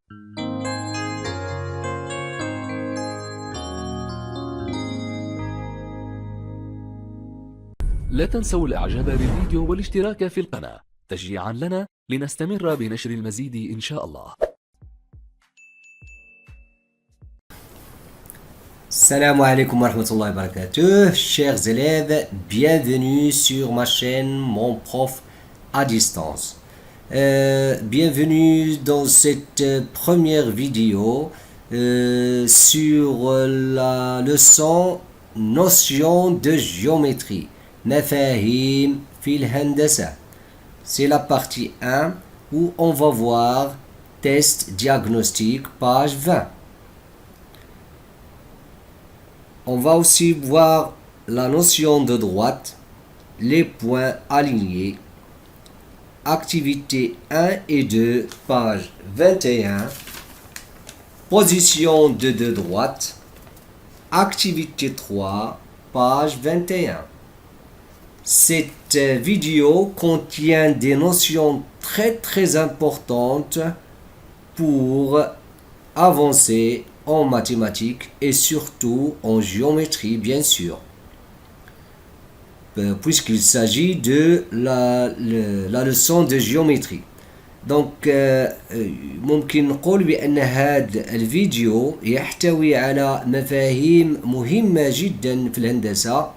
لا تنسوا الإعجاب بالفيديو والاشتراك في القناة تشجيعا لنا لنستمر بنشر المزيد إن شاء الله. Salam alaikum wa rahmatullahi wa barakatuh, chers élèves, bienvenue sur ma chaîne Mon Prof à distance. Bienvenue dans cette première vidéo sur la leçon notion de géométrie. Mafahim fil handasa. C'est la partie 1 où on va voir test diagnostic page 20. On va aussi voir la notion de droite, les points alignés, activité 1 et 2, page 21, position de droite, activité 3, page 21. Cette vidéo contient des notions très importantes pour avancer en mathématiques et surtout en géométrie, bien sûr, puisqu'il s'agit de la leçon de géométrie. Donc ممكن نقول بأن هذا الفيديو يحتوي على مفاهيم مهمة جدا في الهندسة،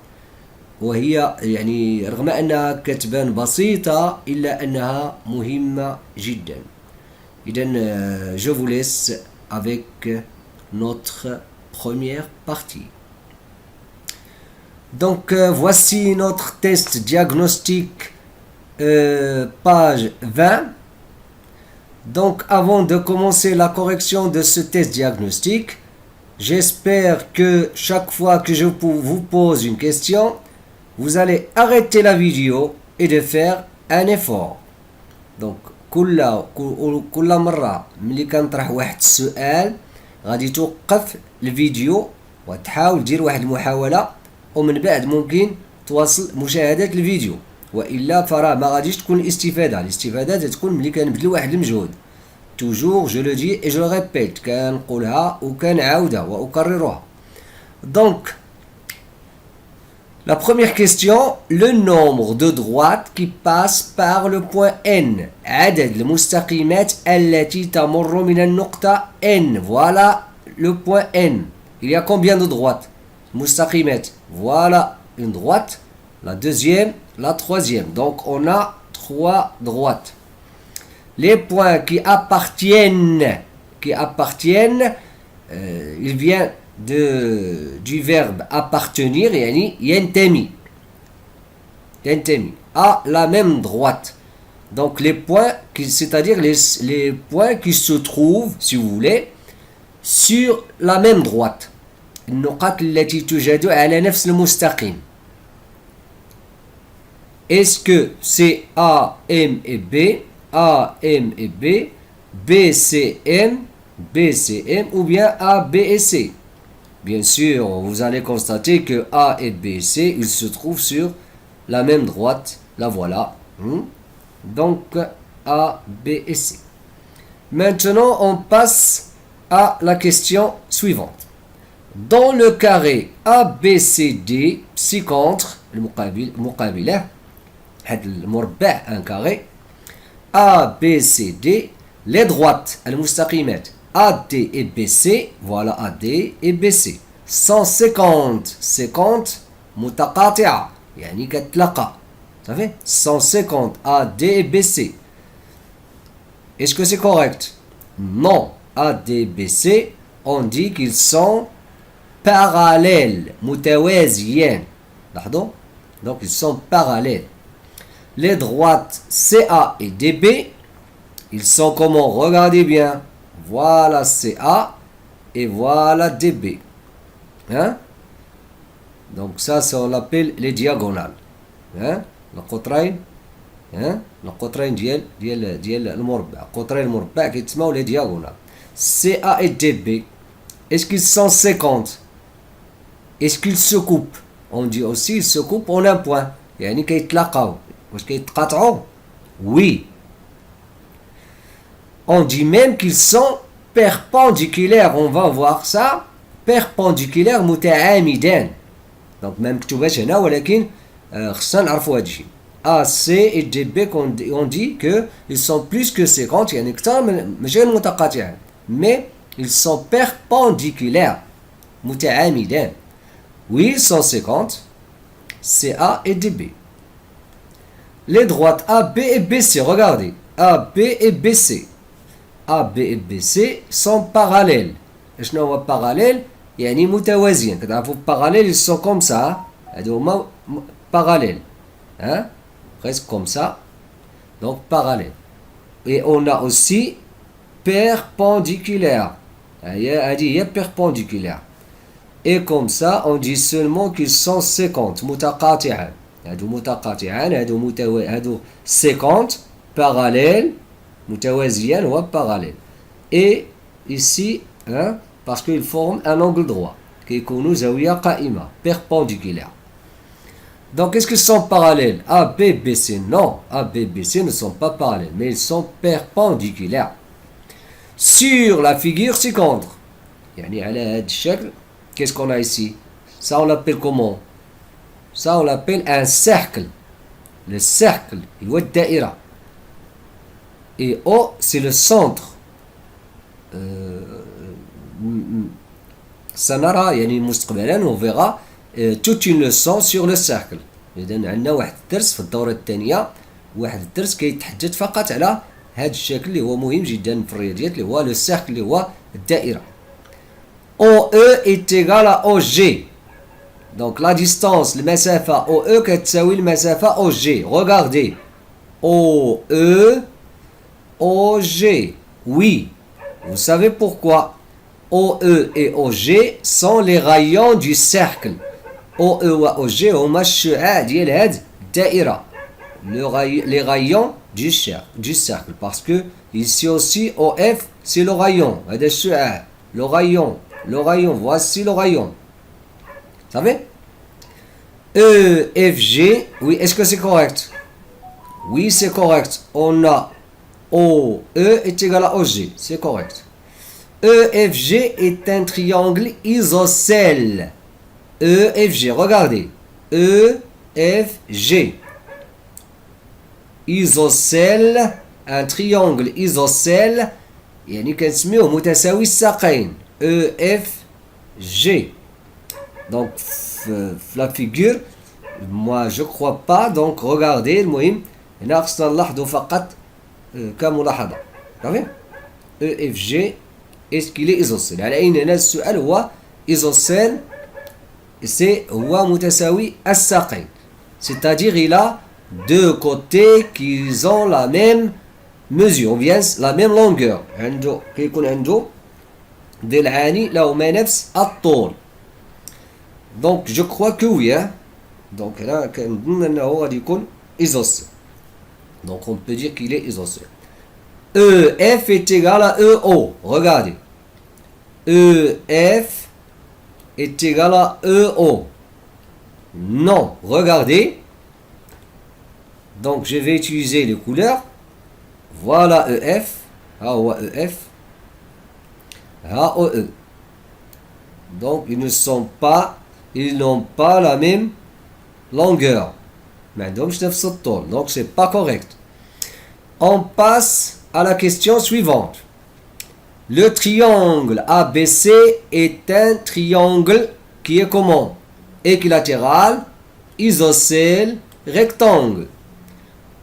وهي يعني رغم أنها كتبان بسيطة إلا أنها مهمة جدا. إذن je vous laisse avec notre première partie. Donc voici notre test diagnostic page 20. Donc avant de commencer la correction de ce test diagnostic, j'espère que chaque fois que je vous pose une question, vous allez arrêter la vidéo et de faire un effort. Donc كل مرة ملي كنطرح واحد السؤال غادي توقف الفيديو وتحاول دير واحد المحاولة، ومن بعد ممكن تواصل مشاهدة الفيديو، وإلا فراه ما غاديش تكون الاستفادة تكون ملي كنبذل واحد المجهود. توجور جو لو دي اي جو ريبيت، كنقولها وكنعاودها وأكررها. Donc la première question, le nombre de droites qui passent par le point N. عدد المستقيمات التي تمر من النقطة N. Voilà le point N. Il y a combien de droites? مستقيمات. Voilà une droite, la deuxième, la troisième. Donc on a 3 droites. Les points qui appartiennent, il vient du verbe appartenir, yani yentemi, à la même droite. Donc les points, c'est-à-dire les points qui se trouvent, si vous voulez, sur la même droite. النقاط التي توجد على نفس المستقيم. Est-ce que c'est A, M et B, A, M et B, B, C, M, ou bien A, B et C? Bien sûr, vous allez constater que A et B et C, ils se trouvent sur la même droite. La voilà. Donc, A, B et C. Maintenant, on passe à la question suivante. Dans le carré ABCD, psycentre, المقابلة هذا المربع un carré ABCD, les droites المستقيمات AD et BC, voilà AD et BC 150 متقاطعة يعني كتلاقى. Ça fait 150 AD et BC. Est-ce que c'est correct? Non. AD et BC, on dit qu'ils sont parallèles, متوازيين. لاحظوا؟ Donc ils sont parallèles. Les droites CA et DB, ils sont comment? Regardez bien. Voilà CA et voilà DB. Hein? Donc ça on l'appelle les diagonales. Hein? القطرين القطرين ديال المربع، قطرين المربع كيتسموا les diagonales. CA et DB, est-ce qu'ils sont 50? Est-ce qu'ils se coupent? On dit aussi ils se coupent en un point. يعني كيتلاقاو. واش كيتقاطعوا؟ Oui. On dit même qu'ils sont perpendiculaire, on va voir ça. Perpendiculaire متعامدان. Donc ما مكتوباش هنا ولكن خصنا نعرفوا هذا الشيء. AC et DB on dit que ils sont plus que 50 يعني أكثر من ماشي متقاطعين mais ils sont perpendiculaires متعامدان. Oui 150 CA et DB. Les droites AB et BC, regardez AB et BC. AB et BC sont parallèles. شنو هو parallèle يعني متوازيين. كتعرفوا parallèles ils sont comme ça. هادو هما parallèles. Hein? Presque comme ça. Donc parallèle. Et on a aussi perpendiculaire. هذه هي perpendiculaire. Et comme ça on dit seulement qu'ils sont 50 متقاطعان. هادو متقاطعان هادو 50 parallèles متوازيان و parallèles. Et ici hein, parce qu'ils forment un angle droit كيكونوا زاوية قائمة perpendiculaire. Donc est-ce qu'ils sont parallèles? A, B, B, C? Non, A, B, B, C ne sont pas parallèles, mais ils sont perpendiculaires. Sur la figure ci-contre, يعني على هذا الشكل, qu'est-ce qu'on a ici? Ça on l'appelle comment? Ça on l'appelle un cercle. Le cercle, il هو الدائرة. Et O c'est le centre. سنرى يعني مستقبلا on verra toute une leçon sur le cercle. إذا عندنا واحد الدرس في الدورة الثانية, واحد الدرس كيتحدث فقط على هذا الشكل اللي هو مهم جدا في الرياضيات اللي هو لو سيركل اللي هو الدائرة. OE est égal à OG. Donc la distance, المسافة OE كتساوي المسافة OG. Regardez. OE, OG. Oui. Vous savez pourquoi? OE et OG sont les rayons du cercle. OE و OG هما الشعاع ديال هاد الدائرة. Les rayons du cercle. Parce que ici aussi OF c'est le rayon. هذا الشعاع. Le rayon. Voici le rayon. Vous savez? EFG. Oui, est-ce que c'est correct? Oui, c'est correct. On a OE est égal à OG. C'est correct. EFG est un triangle isocèle. EFG, regardez. EFG. Isocèle, un triangle isocèle, يعني كنسميوه متساوي الساقين. EFG. Donc, la figure, moi je crois pas, donc regardez, المهم هنا خصنا نلاحظوا فقط كملاحظة. صافي؟ EFG, est-ce qu'il est isocèle؟ على أين هنا السؤال هو isocèle, c'est هو متساوي الساقين. C'est-à-dire il a deux côtés qui ont la même mesure, ou bien la même longueur. عنده كيكون عنده ضلعان لهما نفس الطول. Donc je crois que oui, hein. Donc هنا كنظن أنه غادي يكون isocèle. Donc on peut dire qu'il est isocèle. EF est égal à EO. Regardez. EF est égal à EO. Non. Regardez. Donc je vais utiliser les couleurs. Voilà EF. Ha هو EF. Ha OE. Donc ils n'ont pas la même longueur. ما عندهمش نفس الطول. Donc c'est pas correct. On passe à la question suivante. Le triangle ABC est un triangle qui est comment? Équilatéral, isocèle, rectangle.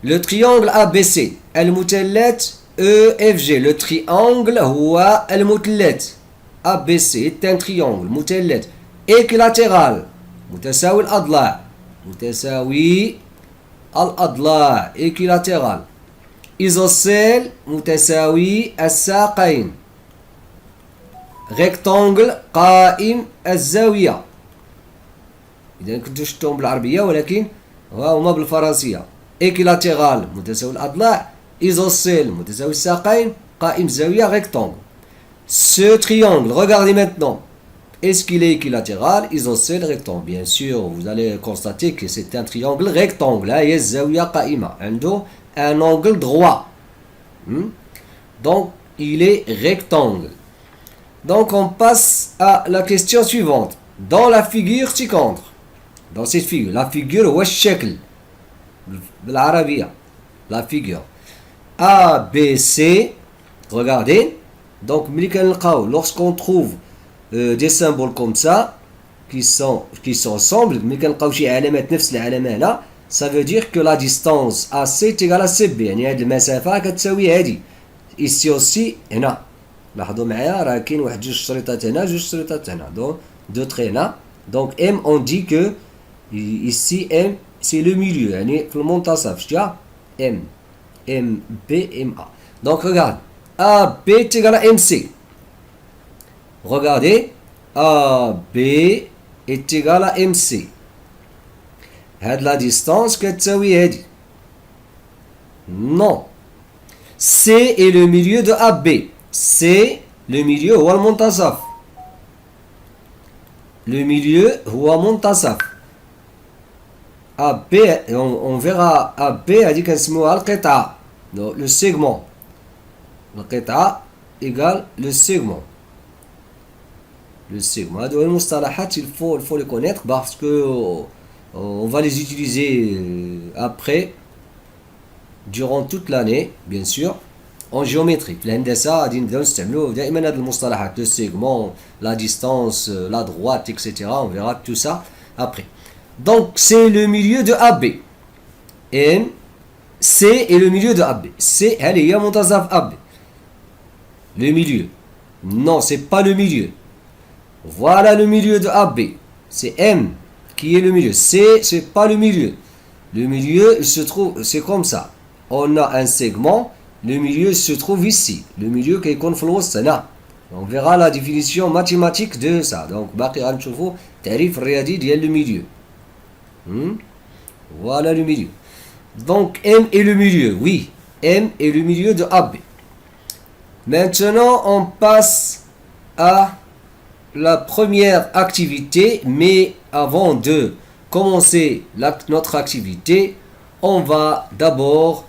Le triangle ABC المثلث EFG. Le triangle هو المثلث ABC est un triangle مثلث équilatéral متساوي الأضلاع équilatéral. isocèle متساوي الساقين. rectangle قائم الزاوية. إذا كنتو شفتوهم بالعربية ولكن هما بالفرنسية. équilatéral متساوي الأضلاع. isocèle متساوي الساقين. قائم الزاوية rectangle. Ce triangle, regardez maintenant. Est-ce qu'il est équilatéral, isocèle, rectangle? Bien sûr, vous allez constater que c'est un triangle rectangle. هي الزاوية قائمة. عنده un angle droit. Donc, il est rectangle. Donc on passe à la question suivante. Dans la figure ci-contre, dans cette figure, la figure هو الشكل بالعربية, la figure A, B, C, regardez. Donc lorsqu'on trouve des symboles comme ça qui sont ensemble, ملي كنلقاو شي علامات نفس العلامة هنا, ça veut dire que la distance AC est égale à CB. يعني هاد المسافة كتساوي هادي. ici aussi هنا لاحظوا معايا راه كاين واحد جوج شريطات هنا, جوج شريطات هنا, donc deux traits هنا. donc M on dit que ici M c'est le milieu, يعني في المنتصف. شتيها M B M A. donc regarde, AB est égal à MC. regardez, AB est égal à MC. هاد la distance كتساوي هادي. non, C est le milieu de AB. C, le milieu هو المنتصف. le milieu هو منتصف. AB, on verra AB هادي كنسموها القطعة, le segment. القطعة égale le segment. le segment. هادو المصطلحات il faut les connaître parce que on va les utiliser après durant toute l'année bien sûr en géométrie. في الهندسة غادي نبداو نستعملو دائما هاد المصطلحات, le segment, la distance, la droite, etc. on verra tout ça après. donc c'est le milieu de AB. M C est le milieu de AB. C هل هي منتصف AB. le milieu, non c'est pas le milieu. voilà le milieu de AB. c'est M qui est le milieu. C c'est pas le milieu. le milieu il se trouve, c'est comme ça, on a un segment, le milieu se trouve ici. le milieu كيكون في الوسط هنا. on verra la définition mathématique de ça. donc باقي غنشوفوا التعريف الرياضي ديال le milieu. voilà le milieu. donc M est le milieu, oui, M est le milieu de AB. maintenant on passe à la première activité, mais avant de commencer notre activité, on va d'abord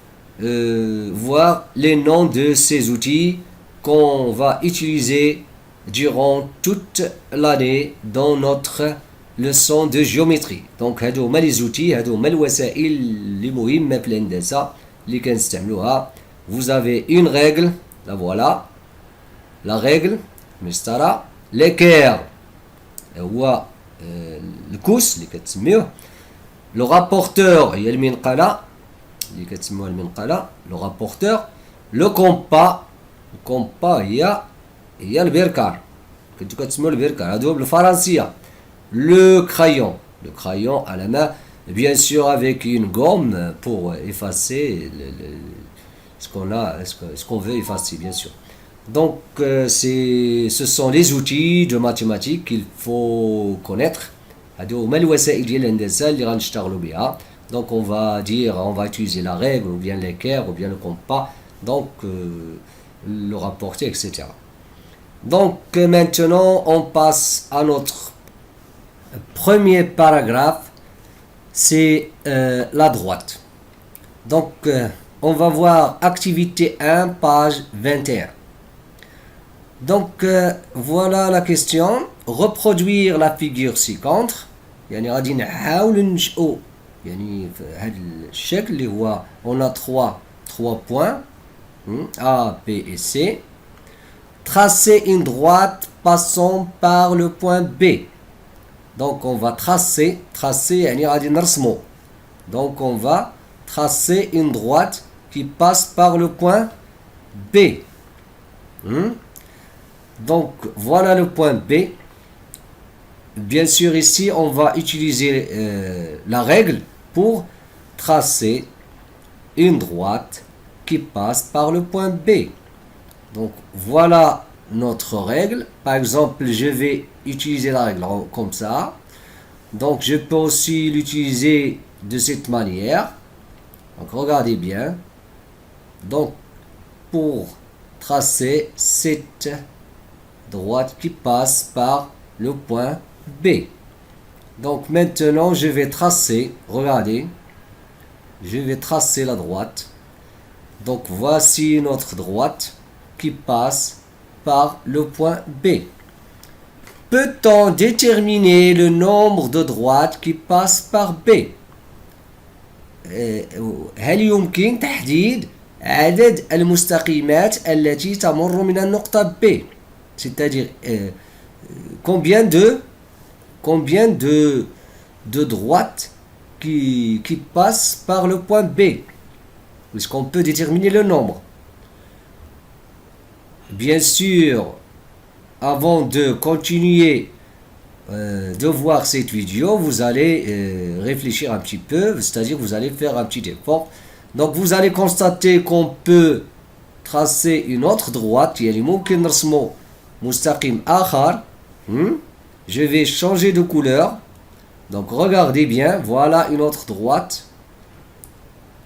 voir les noms de ces outils qu'on va utiliser durant toute l'année dans notre leçon de géométrie. donc هادو هما les outils, هادو هما الوسائل اللي مهمة في الهندسة اللي كنستعملوها. vous avez une règle, la voilà, la règle مسطرة. l'équerre هو الكوس اللي كتسميوه. لو رابورتور هي المنقله اللي كتسموها المنقله, لو رابورتور. لو كومبا, الكومبا هي البركار, كنتو كتسموه البركار هادو بالفرنسيه. لو كرايون, le crayon à la main, bien sûr avec une gomme pour effacer ce qu'on veut effacer bien sûr. donc ce sont les outils de mathématiques qu'il faut connaître. هادو هما الوسائل ديال الهندسه اللي غنشتغلوا بها. donc on va utiliser la règle ou bien l'équerre ou bien le compas, donc le rapporter, etc. donc maintenant on passe à notre premier paragraphe, c'est la droite. donc on va voir activité 1 page 21. donc voilà la question. reproduire la figure ci-contre, يعني غادي نحاولوا ننشئوا يعني في هذا الشكل اللي هو on a trois points A, B et C. tracer une droite passant par le point B. donc on va tracer يعني غادي نرسموا. donc on va tracer une droite qui passe par le point B. donc voilà le point B. bien sûr ici on va utiliser la règle pour tracer une droite qui passe par le point B. donc voilà notre règle. par exemple je vais utiliser la règle comme ça. donc je peux aussi l'utiliser de cette manière. donc regardez bien. donc pour tracer cette droite qui passe par le point B. donc maintenant je vais tracer, regardez, je vais tracer la droite. donc voici notre droite qui passe par le point B. Peut-on déterminer le nombre de droites qui passent par B? هل يمكن تحديد عدد المستقيمات التي تمر من النقطة B؟ C'est-à-dire combien de droites qui passent par le point B? Est-ce qu'on peut déterminer le nombre? Bien sûr, avant de continuer de voir cette vidéo, vous allez réfléchir un petit peu, c'est-à-dire vous allez faire un petit effort. Donc vous allez constater qu'on peut tracer une autre droite. يعني ممكن نرسمو مستقيم آخر. Je vais changer de couleur. Donc regardez bien, voilà une autre droite.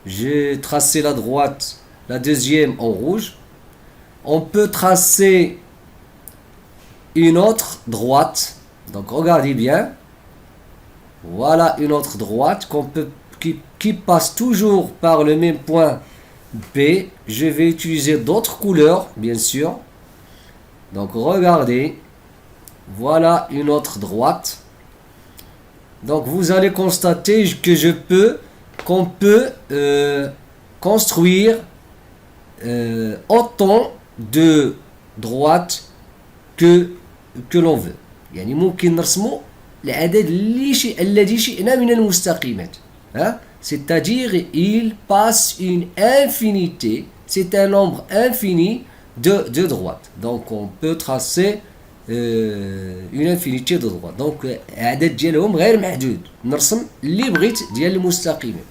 J'ai tracé la droite, la deuxième en rouge. On peut tracer une autre droite. Donc regardez bien. Voilà une autre droite qui passe toujours par le même point B. Je vais utiliser d'autres couleurs, bien sûr. Donc regardez. Voilà une autre droite. Donc vous allez constater qu'on peut construire autant de droites que l'on veut. يعني ممكن نرسمو العدد الذي شئنا من المستقيمات. C'est-à-dire il passe une infinité, c'est un nombre infini de droites. Donc on peut tracer une infinité de droites. Donc عدد ديالهم غير محدود. نرسم اللي بغيت ديال المستقيمات.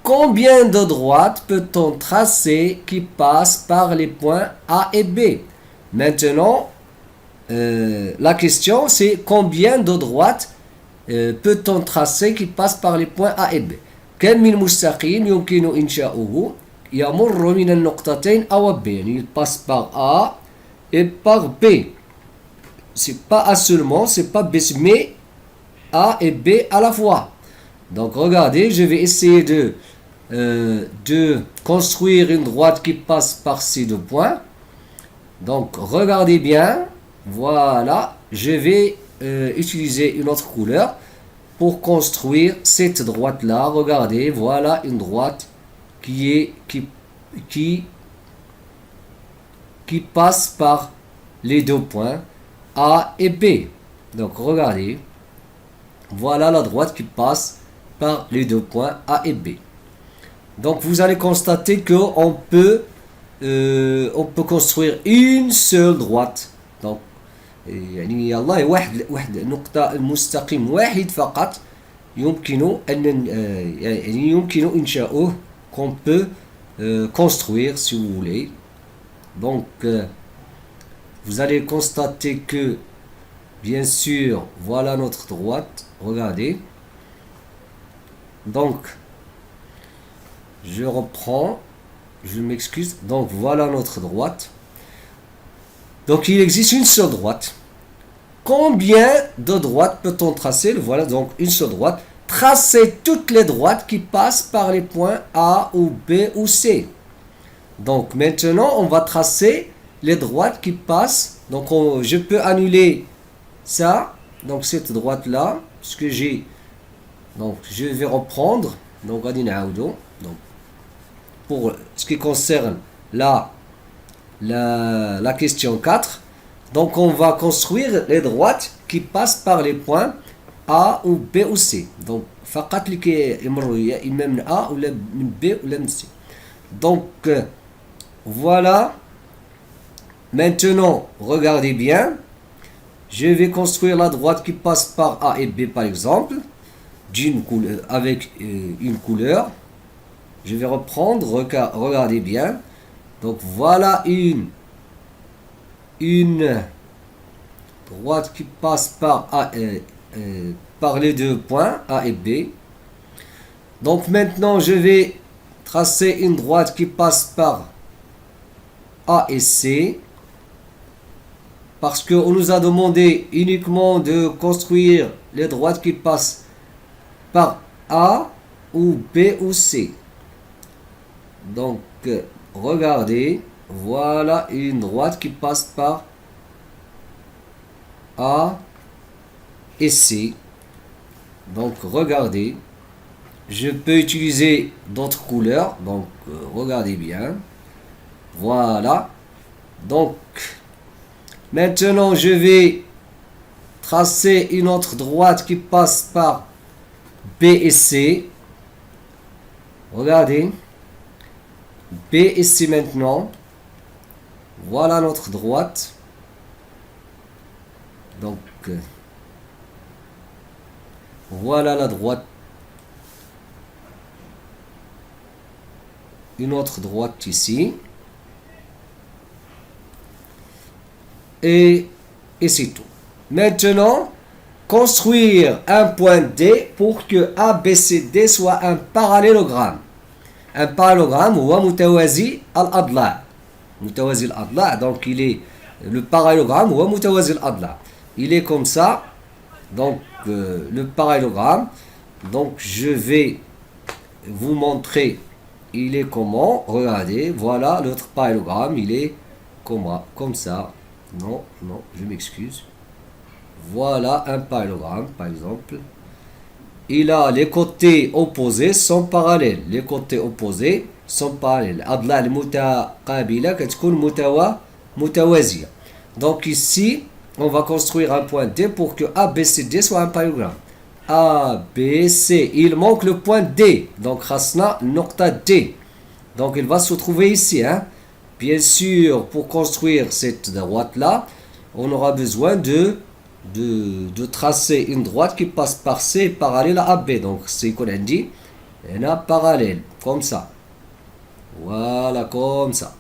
Combien de droites peut-on tracer qui passent par les points A et B? Maintenant, la question c'est combien de droites peut-on tracer qui passent par les points A et B? كم من مستقيم يمكن إنشاؤه يمر من النقطتين A و B. يعني il passe par A et par B. C'est pas A seulement, c'est pas B, mais A et B à la fois. Donc regardez, je vais essayer de construire une droite qui passe par ces deux points. Donc regardez bien, voilà, je vais utiliser une autre couleur pour construire cette droite là. Regardez, voilà une droite qui passe par les deux points A et B. Donc regardez, voilà la droite qui passe par les deux points A et B. Donc vous allez constater qu'on peut construire une seule droite. Donc يعني يلا واحد نقطة المستقيم واحد فقط يمكن إنشاؤه qu'on peut construire si vous voulez. Donc vous allez constater que bien sûr voilà notre droite. Regardez. Donc je reprends, je m'excuse. Donc voilà notre droite. Donc il existe une seule droite. Combien de droites peut-on tracer? Voilà donc une seule droite. Tracez toutes les droites qui passent par les points A ou B ou C. Donc maintenant on va tracer les droites qui passent. Donc je peux annuler ça. Donc cette droite là, ce que j'ai. Donc je vais reprendre. Donc pour ce qui concerne la question 4. Donc on va construire les droites qui passent par les points A ou B ou C. Donc فقط اللي كيمروا يا اما من A ولا من B ولا من C. Donc voilà. Maintenant regardez bien. Je vais construire la droite qui passe par A et B par exemple avec une couleur. Je vais reprendre, regardez bien. Donc voilà une droite qui passe par par les deux points A et B. Donc maintenant je vais tracer une droite qui passe par A et C. Parce qu'on nous a demandé uniquement de construire les droites qui passent par A ou B ou C. Donc regardez, Voilà une droite qui passe par A et C. Donc regardez, je peux utiliser d'autres couleurs, donc regardez bien. Voilà. Donc maintenant je vais tracer une autre droite qui passe par B et C. Regardez. B et C maintenant. Voilà notre droite. Donc voilà la droite. Une autre droite ici. Et c'est tout. Maintenant, construire un point D pour que ABCD soit un parallélogramme. Un parallélogramme هو متوازي الأضلاع. متوازي الأضلاع, donc il est le parallélogramme هو متوازي الأضلاع. Il est comme ça. Donc le parallélogramme. Donc je vais vous montrer il est comment. Regardez, voilà l'autre parallélogramme, il est comme ça. Non, je m'excuse. Voilà un parallélogramme, par exemple. Il a les côtés opposés sont parallèles. Les côtés opposés sont parallèles. الأضلاع المتقابلة كتكون متوازية. Donc ici, on va construire un point D pour que ABCD soit un parallélogramme. ABC, il manque le point D. Donc خاصنا النقطة D. Donc il va se trouver ici, hein. Bien sûr, pour construire cette droite-là, on aura besoin de tracer une droite qui passe par C parallèle à AB. Donc, c'est qu'on a dit, un parallèle, comme ça. Voilà, comme ça.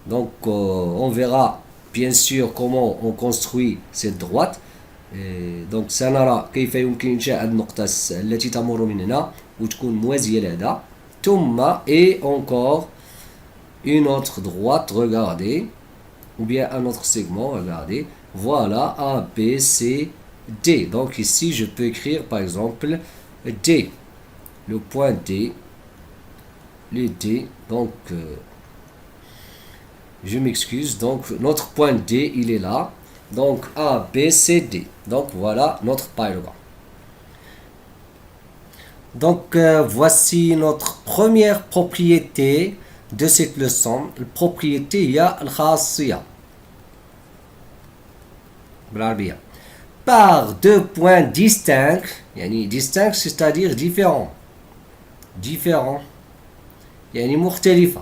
Donc, on verra bien sûr comment on construit cette droite. Donc, سنرى كيف يمكن إنشاء النقطة التي تمر من هنا وتكون موازية لهذا. ثم et encore une autre droite, regardez, ou bien un autre segment, regardez, voilà A, B, C, D. Donc ici, je peux écrire par exemple D, le point D, le D, donc je m'excuse, donc notre point D, il est là, donc A, B, C, D. Donc voilà notre parallélogramme. Donc voici notre première propriété de cette leçon. La propriété هي الخاصية بالعربية. Par deux points distincts, يعني distinct c'est-à-dire différents. Différents. يعني مختلفة.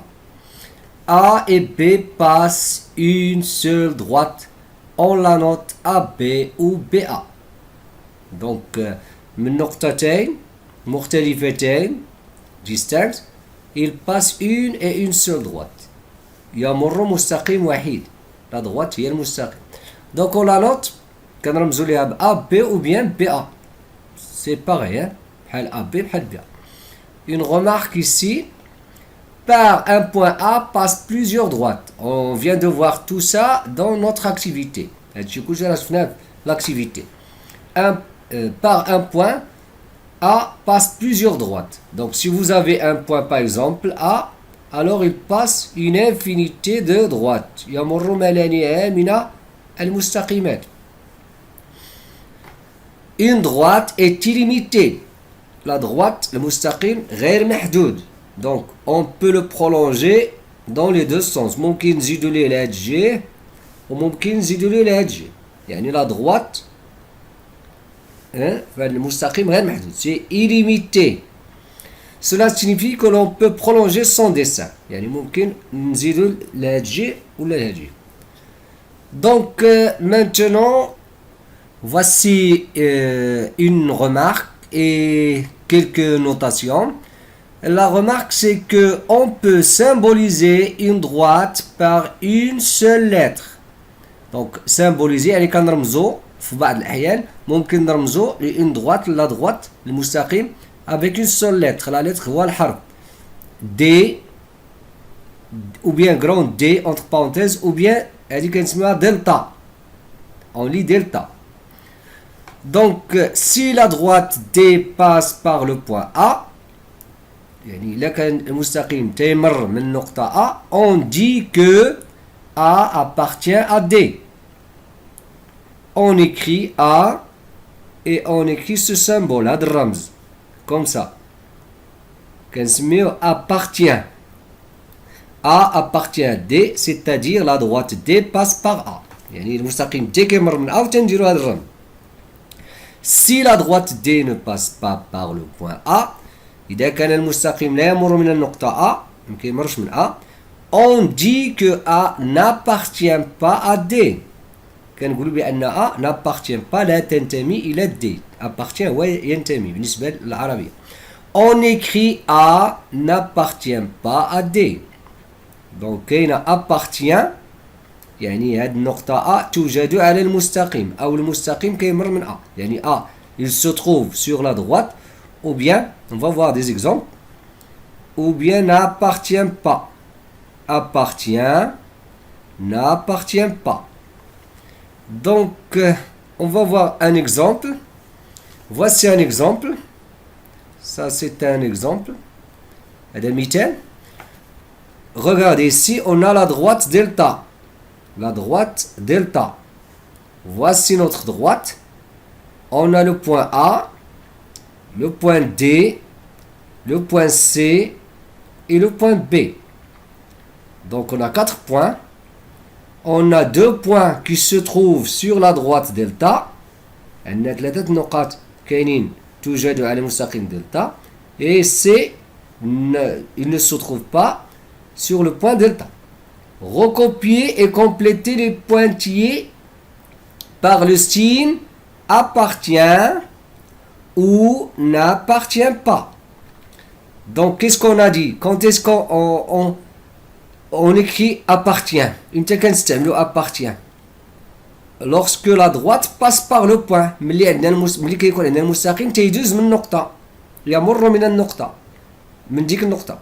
A et B passent une seule droite. On la note AB ou BA. Donc من نقطتين مختلفتين distinct, il passe une et une seule droite. يمر مستقيم وحيد. La droite هي المستقيم. Donc on la note كنرمزوا ليها ب AB ou bien BA. C'est pareil, hein? بحال AB بحال BA. Une remarque ici. Par un point A passe plusieurs droites. On vient de voir tout ça dans notre activité. L'activité. Par un point A passe plusieurs droites. Donc si vous avez un point par exemple A, alors il passe une infinité de droites. يمر ملامحها من المستقيمات. Une droite est illimitée. La droite, le mustaqim, غير محدود. Donc on peut le prolonger dans les deux sens. ممكن نزيدو ليه لهاد الجهة وممكن نزيدو ليه لهاد الجهة. يعني la droite فالمستقيم غير محدود. C'est illimité. Cela signifie que l'on peut prolonger son dessin. يعني ممكن نزيدو لهاد الجهة ولا لهاد الجهة. Donc maintenant voici une remarque et quelques notations. La remarque, c'est que on peut symboliser une droite par une seule lettre. Donc, symboliser, يعني كنرمزو في بعض الأحيان ممكن نرمزو une droite, la droite, المستقيم avec une seule lettre. La lettre هو الحرف D ou bien grand D entre parenthèses ou bien هذه كنسميها delta. On lit delta. Donc, si la droite D passe par le point A, يعني إلا كان المستقيم تيمر من نقطة A, on dit que A appartient à D. On écrit A et on écrit ce symbole, هاد الرمز, comme ça. كنسميو appartient. A appartient à D, c'est-à-dire la droite D passe par A. يعني المستقيم D كيمر من A وتنديرو هاد الرمز. Si la droite D ne passe pas par le point A, إذا كان المستقيم لا يمر من النقطة A, ما كيمرش من A, on dit que A n'appartient pas à D. كنقولوا بأن A n'appartient pas, لا تنتمي إلى D. appartient هو ينتمي بالنسبة للعربية. On écrit A n'appartient pas à D. Donc كاين appartient يعني هاد النقطة A توجد على المستقيم أو المستقيم كيمر من A. يعني A il se trouve sur la droite, ou bien on va voir des exemples, ou bien n'appartient pas. Appartient, n'appartient pas. Donc on va voir un exemple. Voici un exemple. Ça c'est un exemple. Regardez ici, on a la droite delta. La droite delta. Voici notre droite. On a le point A, le point D, le point C et le point B. Donc on a 4 points. On a 2 points qui se trouvent sur la droite delta. عندنا 3 نقاط كاينين توجد على مستقيم delta. Et C, il ne se trouve pas sur le point delta. Recopier et compléter les pointillés par le signe appartient ou n'appartient pas. Donc qu'est-ce qu'on a dit? Quand est-ce qu'on écrit appartient? Une تكنستعملو appartient. Lorsque la droite passe par le point. ملي كيكون عندنا المستقيم تيجوز من النقطة. يمر من النقطة. من ديك النقطة.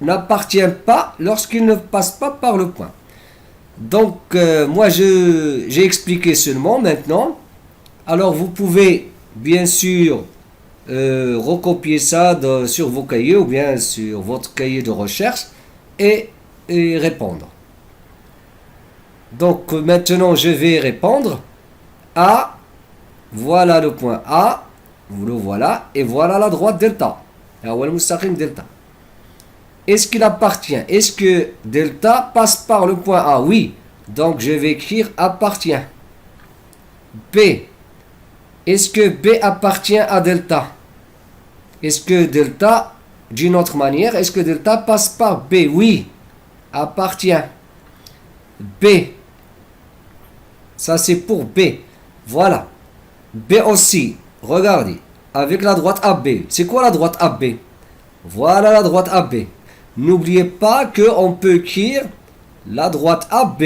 N'appartient pas lorsqu'il ne passe pas par le point. Donc moi j'ai expliqué seulement maintenant. Alors vous pouvez bien sûr recopier ça sur vos cahiers ou bien sur votre cahier de recherche et répondre. Donc maintenant je vais répondre. A, voilà le point A, vous le voilà, et voilà la droite delta. delta. Est-ce qu'il appartient? Est-ce que delta passe par le point A? Oui. Donc je vais écrire appartient. B. Est-ce que B appartient à delta? Est-ce que delta, d'une autre manière, est-ce que delta passe par B? Oui. Appartient. B. Ça c'est pour B. Voilà. B aussi. Regardez. Avec la droite AB. C'est quoi la droite AB? Voilà la droite AB. N'oubliez pas qu'on peut écrire la droite AB.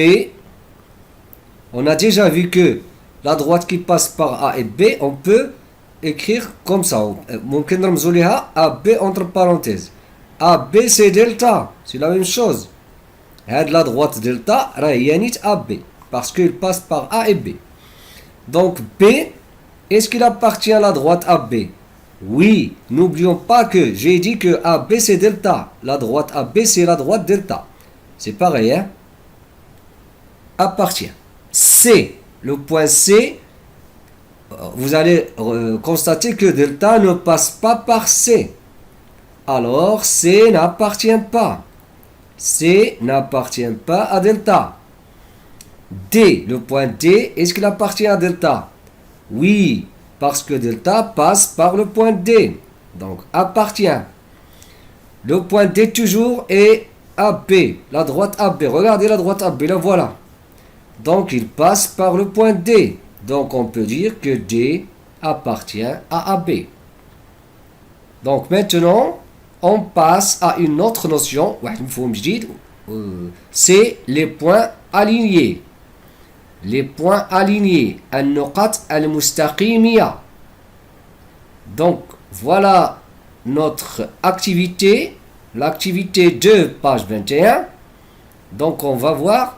On a déjà vu que la droite qui passe par A et B, on peut écrire comme ça. ممكن نرمزوا لها AB entre parenthèses. AB c'est delta. C'est la même chose. La droite delta راهي نيت AB. Parce qu'il passe par A et B. Donc B, est-ce qu'il appartient à la droite AB? Oui, n'oublions pas que j'ai dit que AB c'est delta. La droite AB c'est la droite delta. C'est pareil, hein? Appartient. C, le point C, vous allez constater que delta ne passe pas par C. Alors C n'appartient pas. C n'appartient pas à delta. D, le point D, est-ce qu'il appartient à delta? Oui, parce que delta passe par le point D. Donc appartient. Le point D toujours est AB. La droite AB. Regardez la droite AB. La voilà. Donc il passe par le point D. Donc on peut dire que D appartient à AB. Donc maintenant, on passe à une autre notion. C'est les points alignés. Les points alignés. النقط المستقيمية. Donc voilà notre activité. L'activité 2, page 21. Donc on va voir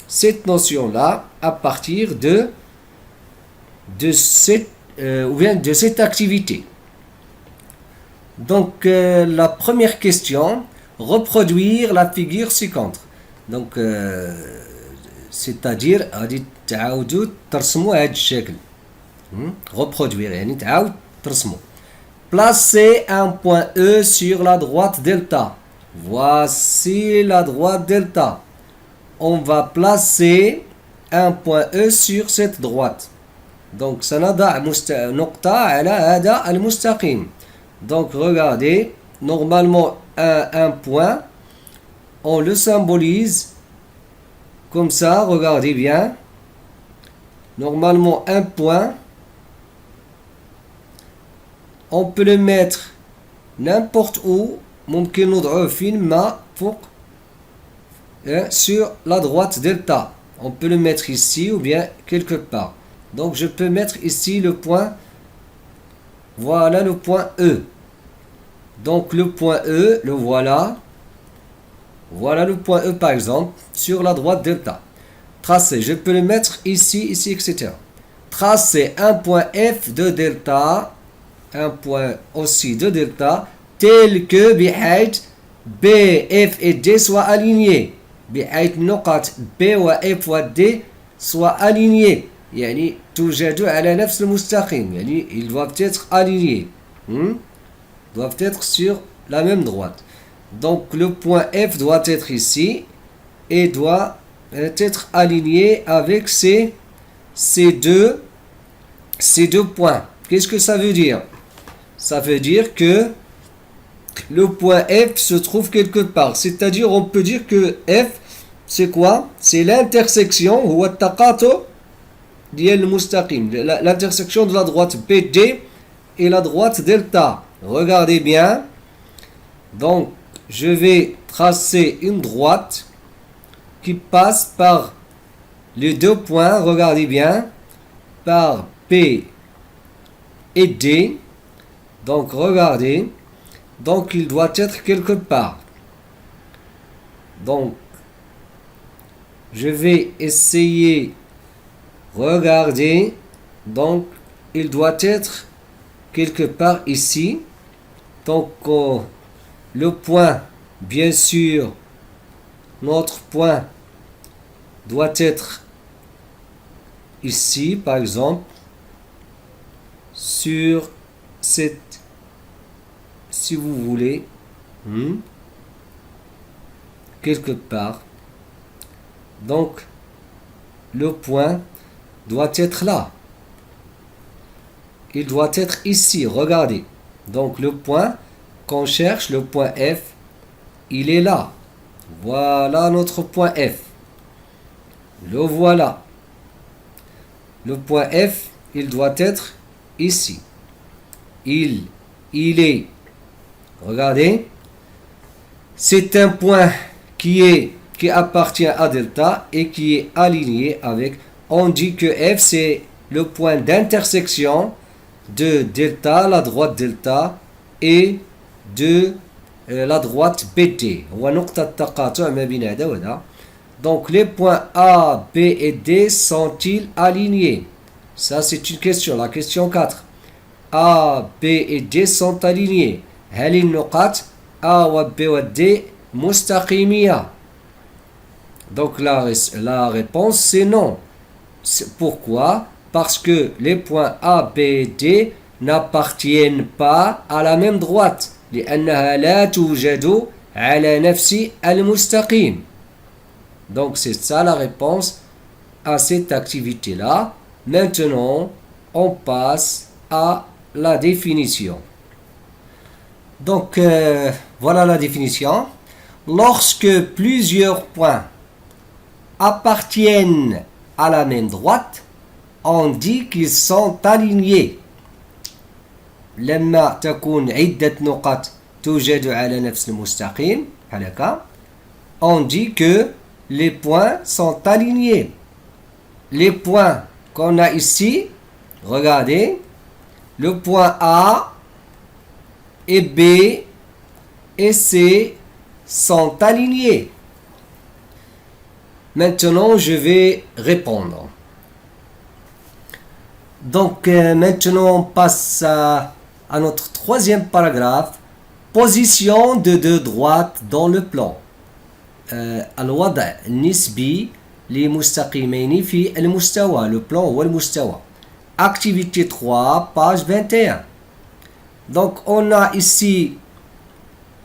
cette notion-là à partir de cette activité. Donc la première question, reproduire la figure ci-contre. دونك سيتادير غادي تعاودوا ترسموا هذا الشكل. reproduire يعني تعاود ترسموا. Placez un point E sur la droite delta. Voici la droite delta. On va placer un point E sur cette droite. Donc سنضع نقطة على هذا المستقيم. Donc regardez, normalement un point, on le symbolise comme ça, regardez bien. Normalement un point, on peut le mettre n'importe où, ممكن نضعه فين ما فوق sur la droite delta. On peut le mettre ici ou bien quelque part. Donc je peux mettre ici le point, voilà le point E. Donc le point E, le voilà. Voilà le point E par exemple, sur la droite delta. Tracer, je peux le mettre ici, ici, etc. Tracer un point F de delta, un point aussi de delta, tel que بحيث B, F et D soient alignés. بحيث نقط B و F و D soient alignés. يعني توجد على نفس المستقيم. يعني ils doivent être alignés. Doivent être sur la même droite. Donc le point F doit être ici et doit être aligné avec ces deux points. Qu'est-ce que ça veut dire? Ça veut dire que le point F se trouve quelque part. C'est-à-dire, on peut dire que F, c'est quoi? C'est l'intersection, هو التقاطع ديال المستقيم, l'intersection de la droite BD et la droite delta. Regardez bien. Donc, je vais tracer une droite qui passe par les deux points, regardez bien, par P et D. Donc, regardez. Donc, il doit être quelque part. Donc, je vais essayer. Regardez. Donc, il doit être quelque part ici. Donc, le point, bien sûr, notre point doit être ici, par exemple, sur cette, si vous voulez, quelque part. Donc, le point doit être là. Il doit être ici, regardez. Donc, le point qu'on cherche, le point F, il est là. Voilà notre point F. Le voilà. Le point F, il doit être ici. Il est. Regardez. C'est un point qui appartient à delta et qui est aligné avec. On dit que F, c'est le point d'intersection de delta, la droite delta, et de la droite BD. Donc les points A, B et D sont-ils alignés? Ça c'est une question, la question 4. A, B et D sont alignés. هل النقاط A و B و D مستقيمية? Donc la réponse c'est non. Pourquoi? Parce que les points A, B et D n'appartiennent pas à la même droite. لأنها لا توجد على نفس المستقيم. Donc c'est ça la réponse à cette activité-là. Maintenant, on passe à la définition. Donc voilà la définition. Lorsque plusieurs points appartiennent à la même droite, on dit qu'ils sont alignés. لما تكون عدة نقط توجد على نفس المستقيم هكذا, on dit que les points sont alignés. Les points qu'on a ici, regardez, le point A et B et C sont alignés. Maintenant, je vais répondre. Donc, maintenant, on passe à notre troisième paragraphe. Position de deux droites dans le plan. الوضع النسبي لمستقيمين في المستوى. Le plan هو المستوى. Activité 3, page 21. Donc on a ici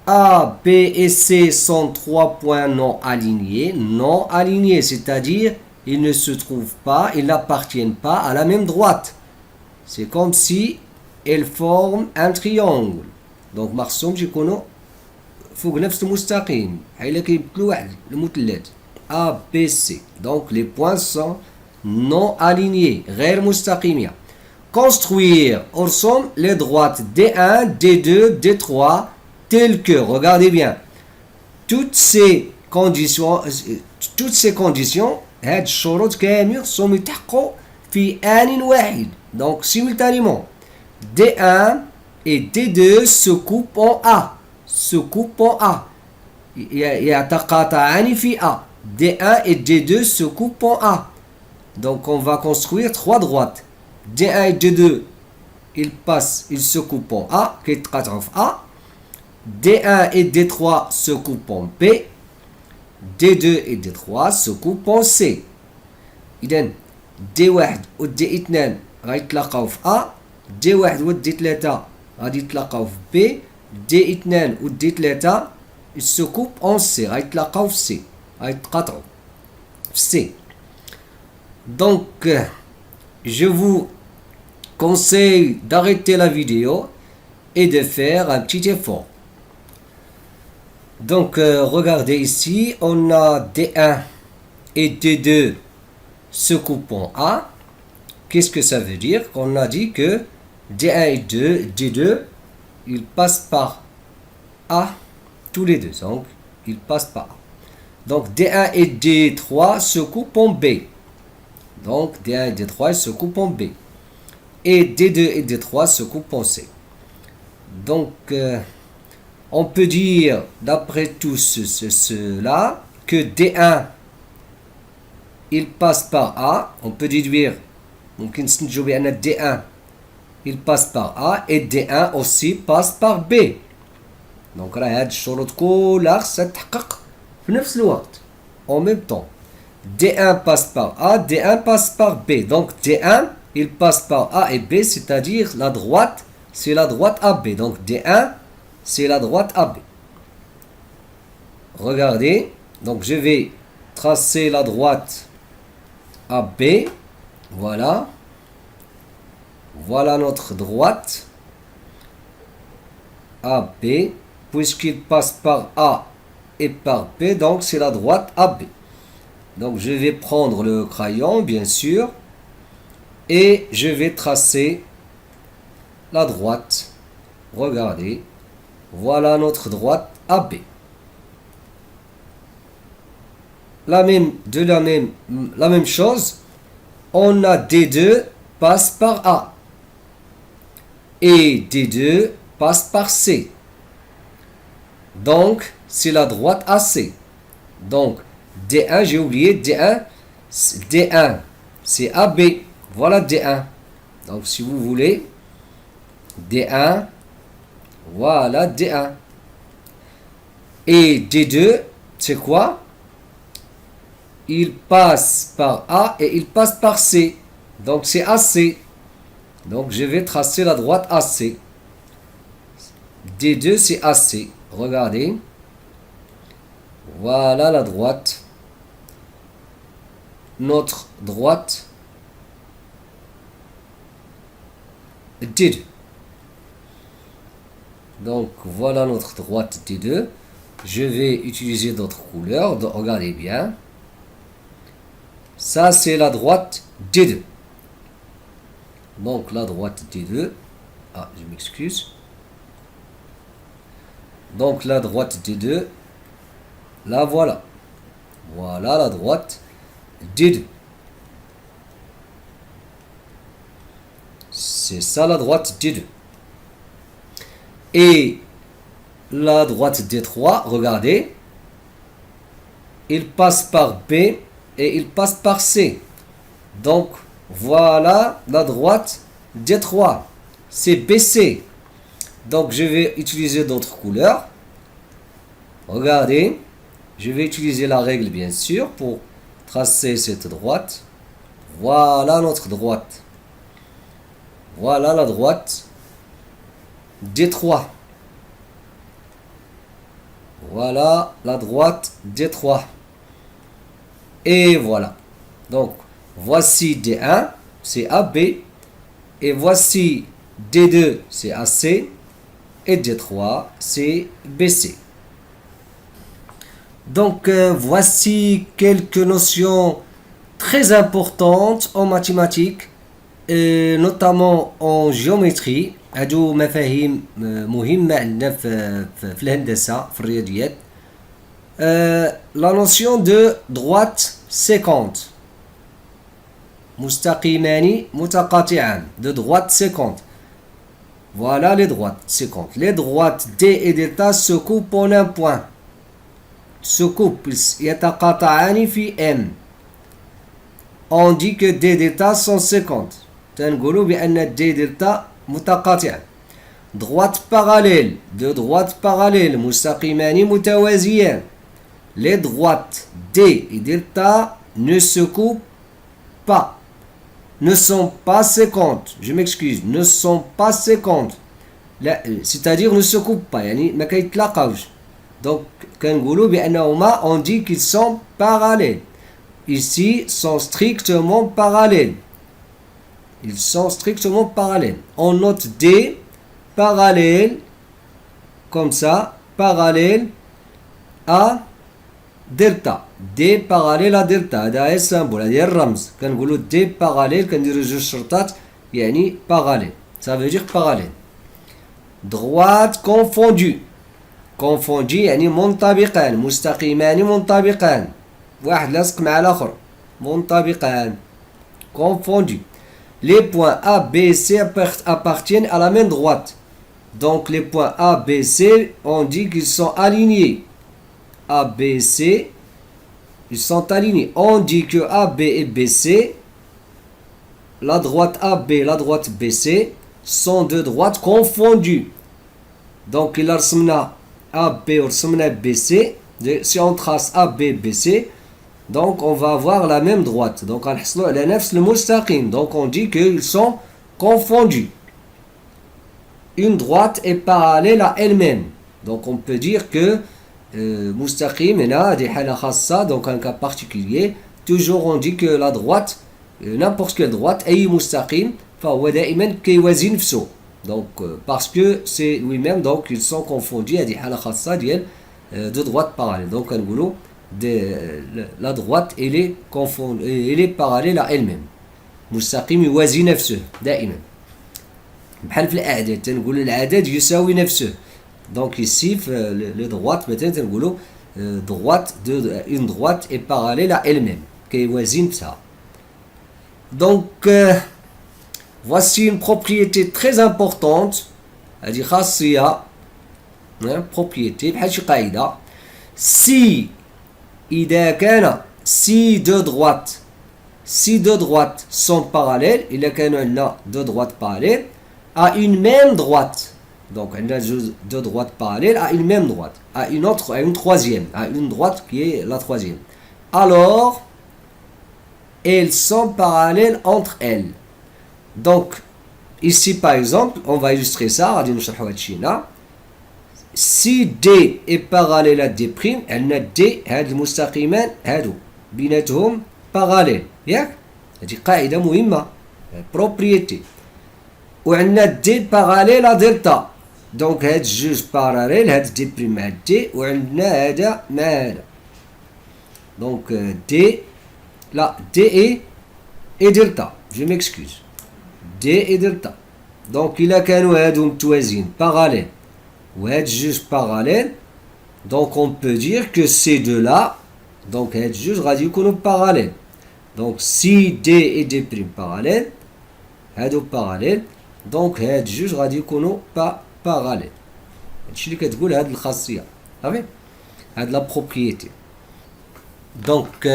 A, B et C sont 3 points non alignés. Non alignés, c'est-à-dire ils ne se trouvent pas, ils n'appartiennent pas à la même droite. C'est comme si elles forment un triangle. Donc مرسومش يكونوا فوق نفس المستقيم. حيلا كيبدلوا واحد المثلث. A, B, C. Donc les points sont non alignés, غير مستقيمين. Construire ensemble les droites D1, D2, D3 telles que, regardez bien, toutes ces conditions هاد الشروط كامل sont يتحققوا في آن واحد. Donc simultanément D1 et D2 se coupent en A. Se coupent en A. يتقاطعان في A. D1 et D2 se coupent en A. Donc on va construire trois droites. D1 et D2 ils se coupent en A. كيتقاطعوا في A. D1 et D3 se coupent en B. D2 et D3 se coupent en C. إذا D1 و D2 غيتلاقاو في A. D1 و D3 غادي يتلاقاو في B. D2 و D3 ils se coupent en C. غيتلاقاو في C. غيتقاطعوا في C. Donc je vous conseille d'arrêter la vidéo et de faire un petit effort. Donc regardez ici, on a D1 et D2 se coupent en A. Qu'est-ce que ça veut dire? On a dit que D1 et D2 ils passent par A tous les deux. Donc ils passent par A. Donc D1 et D3 se coupent en B. Donc D1 et D3 se coupent en B. Et D2 et D3 se coupent en C. Donc on peut dire d'après tout cela que D1 il passe par A. On peut déduire ممكن نستنتجوا بأن D1 il passe par A et D1 aussi passe par B. Donc راه هاد الشروط كلها خصها تتحقق في نفس الوقت en même temps. D1 passe par A, D1 passe par B. Donc D1 il passe par A et B, c'est-à-dire la droite, c'est la droite AB. Donc D1 c'est la droite AB. Regardez, donc je vais tracer la droite AB. Voilà. Voilà notre droite AB. Puisqu'il passe par A et par B, donc c'est la droite AB. Donc je vais prendre le crayon, bien sûr, et je vais tracer la droite. Regardez. Voilà notre droite AB. La même chose, on a D2 passe par A et D2 passe par C. Donc, c'est la droite AC. Donc, D1, j'ai oublié, D1, c'est AB. Voilà D1. Donc, si vous voulez, D1, voilà D1. Et D2, c'est quoi? Il passe par A et il passe par C. Donc c'est AC. Donc je vais tracer la droite AC. D2 c'est AC. Regardez. Voilà la droite. Notre droite D2. Donc voilà notre droite D2. Je vais utiliser d'autres couleurs. Donc, regardez bien. Ça c'est la droite D2. Donc la droite D2. Ah, je m'excuse. Donc la droite D2. La voilà. Voilà la droite D2. C'est ça la droite D2. Et la droite D3, regardez. Il passe par B et il passe par C. Donc voilà la droite D3. C'est BC. Donc je vais utiliser d'autres couleurs. Regardez. Je vais utiliser la règle bien sûr pour tracer cette droite. Voilà notre droite. Voilà la droite D3. Voilà la droite D3. Et voilà. Donc, voici D1, c'est AB. Et voici D2, c'est AC. Et D3, c'est BC. Donc, voici quelques notions très importantes en mathématiques, et notamment en géométrie. هادو مفاهيم مهمة عندنا في الهندسة في الرياضيات. La notion de droite séquente. مستقيمان متقاطعان. De droite séquente. Voilà les droites séquentes. Les droites D et delta se coupent en un point. Se coupent. يتقاطعان في M. On dit que D delta sont séquentes. تنقولوا بأن D delta متقاطعان. Droite parallèle. De droite parallèle. مستقيمان متوازيان. Les droites D et delta ne se coupent pas. Ne sont pas séquentes. Je m'excuse. Ne sont pas séquentes. C'est-à-dire ne se coupent pas. يعني ما كيتلاقاوش. Donc كنقولوا بأنهما on dit qu'ils sont parallèles. Ici sont strictement parallèles. Ils sont strictement parallèles. On note D parallèle comme ça, parallèle à delta. D parallèle à delta. هذا هي السامبول. هذا هي الرمز. كنقولوا D parallèle كنديروا جوج شرطات يعني parallèle. Ça veut dire parallèle. Droite confondue. Confondue يعني منطبقان. مستقيمان منطبقان. واحد لاصق مع الآخر. منطبقان. Confondue. Les points A, B, C appartiennent à la même droite. Donc les points A, B, C, on dit qu'ils sont alignés. A, B, C, ils sont alignés. On dit que A, B et B, C, la droite A, B, la droite B, C, sont deux droites confondues. Donc il a A, B, B, C. Si on trace A, B, B, C, donc on va avoir la même droite. Donc donc on dit qu'ils sont confondus. Une droite est parallèle à elle-même. Donc on peut dire que مستقيم هنا دي حالة خاصة. Donc un cas particulier. Toujours on dit que la droite n'importe quelle droite أي مستقيم فهو دائما كيوازي نفسه. Donc parce que c'est lui-même donc ils sont confondus. هذه حالة خاصة ديال deux droites parallèles. Donc كنقولوا la droite elle est parallèle à elle-même. مستقيم يوازي نفسه دائما. بحال في الأعداد تنقول العدد يساوي نفسه. Donc ici les droites مثلا تنقولوا une droite est parallèle à elle-même كيوازي نفسها. Donc voici une propriété très importante. هذه خاصية propriété بحال شي قاعدة. Si إذا كان si deux droites sont parallèles, إذا كانوا عندنا deux droites parallèles à une même droite. Donc عندنا deux droites parallèles à une même droite, à une troisième, à une droite qui est la troisième. Alors elles sont parallèles entre elles. Donc ici par exemple, on va illustrer ça. غادي نشرحوا هذا الشيء هنا. Si D est parallèle à D', عندنا D هاد المستقيمان هادو بيناتهم parallèle. ياك هذه قاعدة مهمة propriété. وعندنا D parallèle à delta. Donc هاد جوج parallèle هاد D' مع D وعندنا هذا مع هذا. Donc D là D et delta. Je m'excuse. D et delta. Donc إلا كانوا هادو متوازيين parallèle وهاد جوج parallèles, donc on peut dire que ces deux-là, donc هاد جوج غادي يكونوا parallèles. Donc si D et D' parallèles, هادو parallèles, donc هاد جوج غادي يكونوا parallèles. هادشي اللي كتقول هاد الخاصية. صافي؟ هاد la propriété. Donc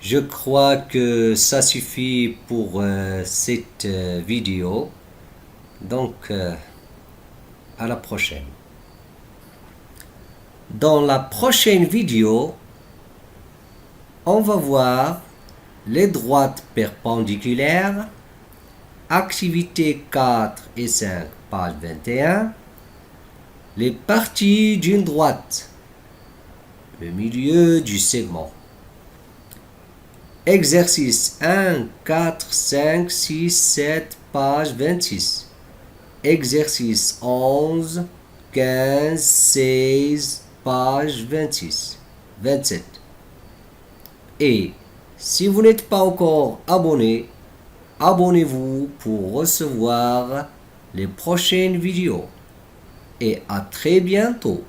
je crois que ça suffit pour cette vidéo. Donc à la prochaine. Dans la prochaine vidéo, on va voir les droites perpendiculaires, activités 4 et 5, page 21, les parties d'une droite, le milieu du segment. Exercice 1, 4, 5, 6, 7, page 26. Exercice 11, 15, 16, page 26, 27. Et si vous n'êtes pas encore abonné, abonnez-vous pour recevoir les prochaines vidéos. Et à très bientôt.